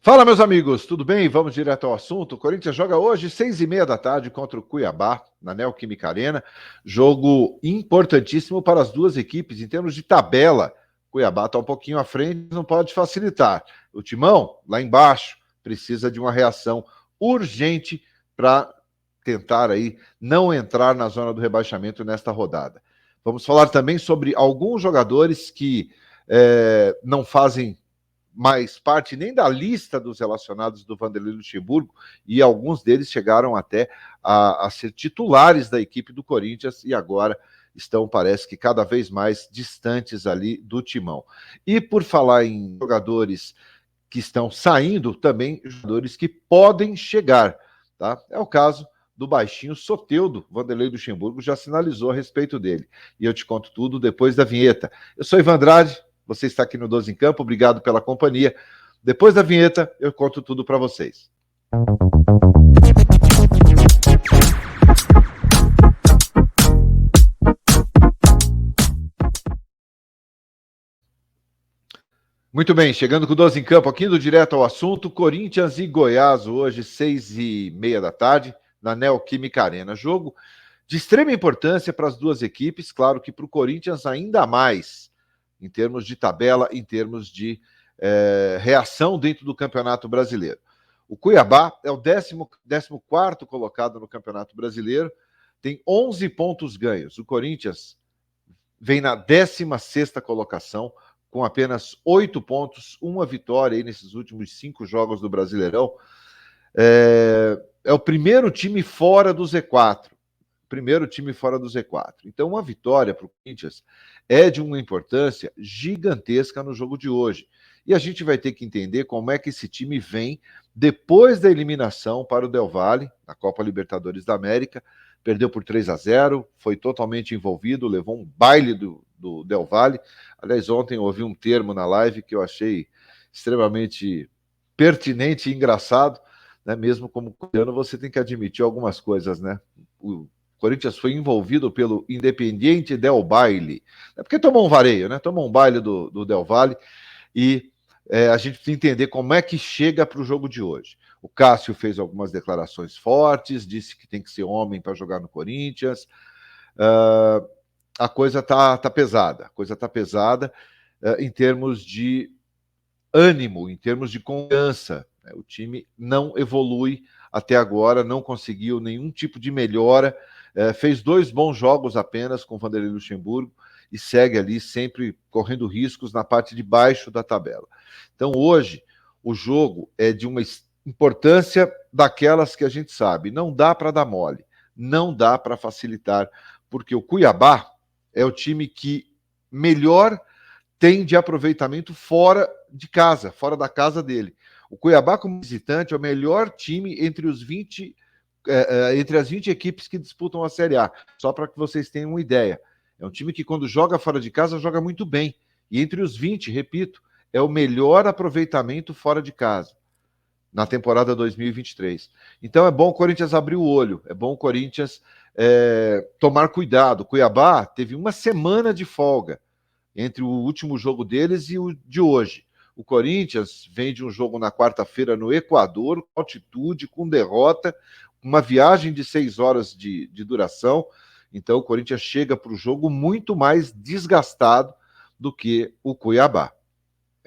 Fala, meus amigos, tudo bem? Vamos direto ao assunto. O Corinthians joga hoje, 6h30 da tarde, contra o Cuiabá, na Neoquímica Arena. Jogo importantíssimo para as duas equipes, em termos de tabela. Cuiabá está um pouquinho à frente, não pode facilitar. O Timão, lá embaixo, precisa de uma reação urgente para tentar aí não entrar na zona do rebaixamento nesta rodada. Vamos falar também sobre alguns jogadores que não fazem mais parte nem da lista dos relacionados do Vanderlei Luxemburgo, e alguns deles chegaram até a ser titulares da equipe do Corinthians e agora estão, parece que, cada vez mais distantes ali do timão. E por falar em jogadores que estão saindo, também jogadores que podem chegar, tá? É o caso do baixinho Soteldo. Vanderlei Luxemburgo já sinalizou a respeito dele. E eu te conto tudo depois da vinheta. Eu sou Ivan Andrade, você está aqui no 12 em Campo, obrigado pela companhia. Depois da vinheta, eu conto tudo para vocês. Muito bem, chegando com o 12 em Campo aqui do Direto ao Assunto, Corinthians e Goiás hoje, 6h30 da tarde, na Neoquímica Arena. Jogo de extrema importância para as duas equipes, claro que para o Corinthians ainda mais, em termos de tabela, em termos de reação dentro do Campeonato Brasileiro. O Cuiabá é o 14º colocado no Campeonato Brasileiro, tem 11 pontos ganhos. O Corinthians vem na 16ª colocação, com apenas 8 pontos, uma vitória aí nesses últimos 5 jogos do Brasileirão. É o primeiro time fora do Z4. Primeiro time fora do Z4. Então, uma vitória para o Corinthians é de uma importância gigantesca no jogo de hoje. E a gente vai ter que entender como é que esse time vem depois da eliminação para o Del Valle, na Copa Libertadores da América. Perdeu por 3-0, foi totalmente envolvido, levou um baile do Del Valle. Aliás, ontem eu ouvi um termo na live que eu achei extremamente pertinente e engraçado, né? Mesmo como coreano, você tem que admitir algumas coisas, né? O Corinthians foi envolvido pelo Independiente Del Valle, é porque tomou um vareio, né? Tomou um baile do Del Valle e a gente precisa entender como é que chega para o jogo de hoje. O Cássio fez algumas declarações fortes, disse que tem que ser homem para jogar no Corinthians. A coisa está pesada. A coisa está pesada em termos de ânimo, em termos de confiança. O time não evolui até agora, não conseguiu nenhum tipo de melhora. Fez 2 bons jogos apenas com o Vanderlei Luxemburgo e segue ali sempre correndo riscos na parte de baixo da tabela. Então hoje o jogo é de uma importância daquelas que a gente sabe, não dá para dar mole, não dá para facilitar, porque o Cuiabá é o time que melhor tem de aproveitamento fora de casa, fora da casa dele. O Cuiabá, como visitante, é o melhor time entre os 20 entre as 20 equipes que disputam a Série A, só para que vocês tenham uma ideia. É um time que, quando joga fora de casa, joga muito bem. E entre os 20, repito, é o melhor aproveitamento fora de casa na temporada 2023. Então é bom o Corinthians abrir o olho, é bom o Corinthians tomar cuidado. O Cuiabá teve uma semana de folga entre o último jogo deles e o de hoje. O Corinthians vem de um jogo na quarta-feira no Equador, com altitude, com derrota, uma viagem de 6 horas de duração. Então o Corinthians chega para o jogo muito mais desgastado do que o Cuiabá.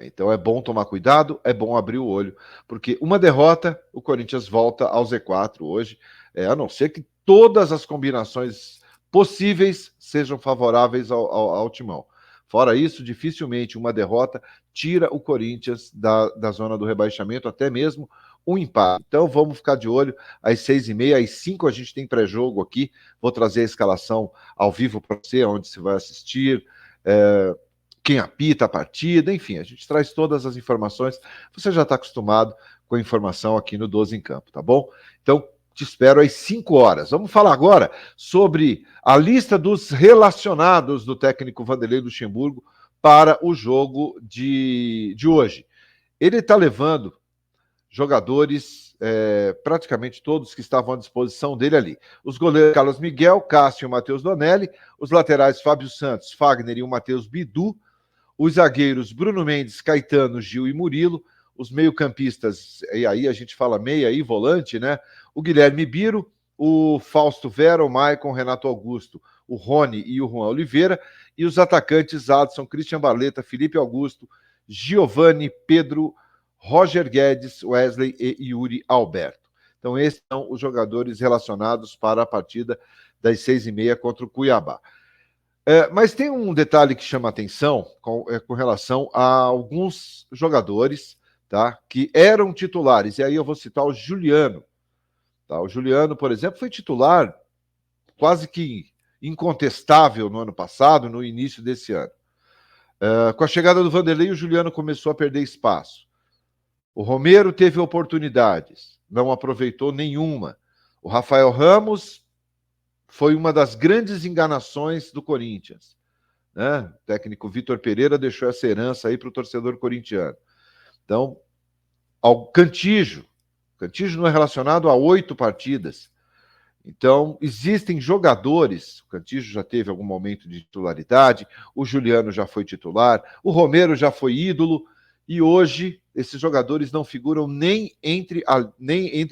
Então é bom tomar cuidado, é bom abrir o olho, porque uma derrota, o Corinthians volta ao Z4 hoje, a não ser que todas as combinações possíveis sejam favoráveis ao Timão. Fora isso, dificilmente uma derrota tira o Corinthians da zona do rebaixamento, até mesmo um empate. Então vamos ficar de olho às 6h30, às 5 a gente tem pré-jogo aqui, vou trazer a escalação ao vivo para você, onde você vai assistir, quem apita a partida, enfim, a gente traz todas as informações. Você já está acostumado com a informação aqui no 12 em Campo, tá bom? Então, te espero às 5 horas. Vamos falar agora sobre a lista dos relacionados do técnico Vanderlei Luxemburgo para o jogo de hoje. Ele está levando jogadores, praticamente todos que estavam à disposição dele ali. Os goleiros Carlos Miguel, Cássio e Matheus Donelli, os laterais Fábio Santos, Fagner e o Matheus Bidu, os zagueiros Bruno Mendes, Caetano, Gil e Murilo, os meio-campistas, e aí a gente fala meia e volante, né? O Guilherme Biro, o Fausto Vera, o Maicon, o Renato Augusto, o Rony e o Juan Oliveira, e os atacantes Adson, Christian Barleta, Felipe Augusto, Giovanni, Pedro, Roger Guedes, Wesley e Yuri Alberto. Então, esses são os jogadores relacionados para a partida das 6h30 contra o Cuiabá. Mas tem um detalhe que chama atenção com relação a alguns jogadores, tá, que eram titulares. E aí eu vou citar o Juliano. Tá? O Juliano, por exemplo, foi titular quase que incontestável no ano passado, no início desse ano. Com a chegada do Vanderlei, o Juliano começou a perder espaço. O Romero teve oportunidades, não aproveitou nenhuma. O Rafael Ramos foi uma das grandes enganações do Corinthians, né? O técnico Vitor Pereira deixou essa herança aí para o torcedor corintiano. Então, ao Cantillo não é relacionado a 8 partidas. Então, existem jogadores, o Cantillo já teve algum momento de titularidade, o Juliano já foi titular, o Romero já foi ídolo, e hoje esses jogadores não figuram nem entre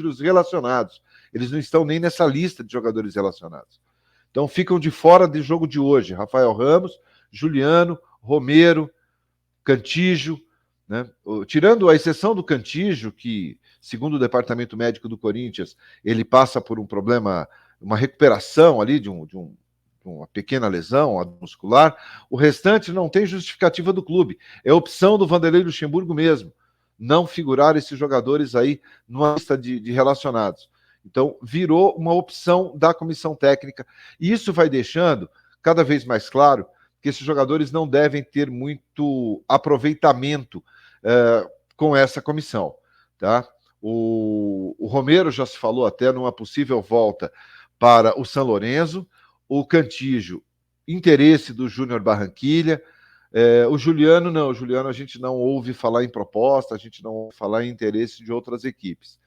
os relacionados. Eles não estão nem nessa lista de jogadores relacionados. Então ficam de fora do jogo de hoje. Rafael Ramos, Juliano, Romero, Cantillo, né? Tirando a exceção do Cantillo, que, segundo o departamento médico do Corinthians, ele passa por um problema, uma recuperação ali de uma pequena lesão muscular, o restante não tem justificativa do clube. É opção do Vanderlei Luxemburgo mesmo, não figurar esses jogadores aí numa lista de relacionados. Então, virou uma opção da comissão técnica. E isso vai deixando cada vez mais claro que esses jogadores não devem ter muito aproveitamento com essa comissão. Tá? O Romero já se falou até numa possível volta para o São Lourenço. O Cantillo, interesse do Júnior Barranquilha. O Juliano, não. O Juliano a gente não ouve falar em proposta, a gente não ouve falar em interesse de outras equipes.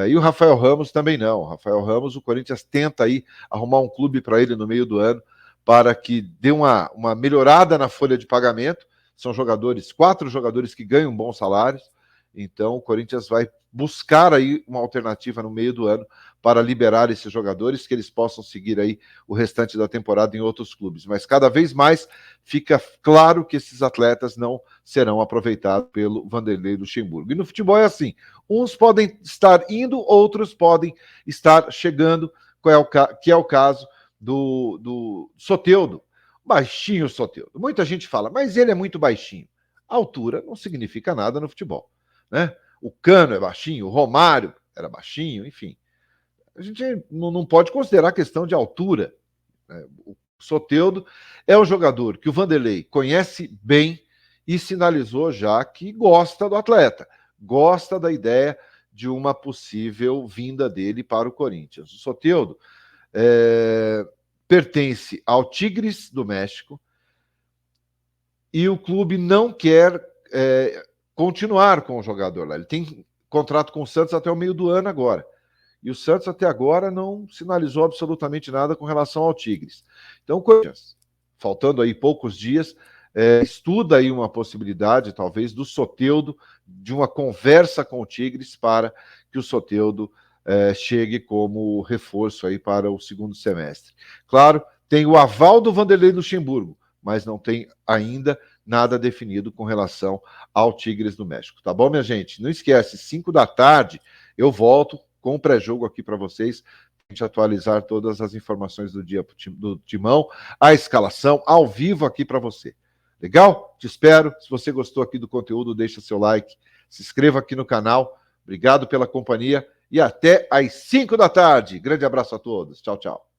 E o Rafael Ramos também não. O Rafael Ramos, o Corinthians tenta aí arrumar um clube para ele no meio do ano, para que dê uma melhorada na folha de pagamento. São 4 jogadores que ganham bons salários. Então o Corinthians vai buscar aí uma alternativa no meio do ano para liberar esses jogadores, que eles possam seguir aí o restante da temporada em outros clubes. Mas cada vez mais fica claro que esses atletas não serão aproveitados pelo Vanderlei Luxemburgo. E no futebol é assim, uns podem estar indo, outros podem estar chegando, que é o caso do Soteldo. Baixinho Soteldo. Muita gente fala, mas ele é muito baixinho. A altura não significa nada no futebol, né? O Cano é baixinho, o Romário era baixinho, enfim. A gente não pode considerar a questão de altura. O Soteldo é um jogador que o Vanderlei conhece bem e sinalizou já que gosta do atleta, gosta da ideia de uma possível vinda dele para o Corinthians. O Soteldo pertence ao Tigres do México e o clube não quer continuar com o jogador lá. Ele tem contrato com o Santos até o meio do ano agora. E o Santos até agora não sinalizou absolutamente nada com relação ao Tigres. Então o Corinthians, faltando aí poucos dias, estuda aí uma possibilidade, talvez, do Soteldo, de uma conversa com o Tigres para que o Soteldo chegue como reforço aí para o segundo semestre. Claro, tem o aval do Vanderlei Luxemburgo, mas não tem ainda nada definido com relação ao Tigres do México. Tá bom, minha gente? Não esquece, 5 da tarde eu volto com o pré-jogo aqui para vocês, para a gente atualizar todas as informações do dia do Timão, a escalação ao vivo aqui para você. Legal? Te espero. Se você gostou aqui do conteúdo, deixa seu like, se inscreva aqui no canal. Obrigado pela companhia e até às 5 da tarde. Grande abraço a todos. Tchau, tchau.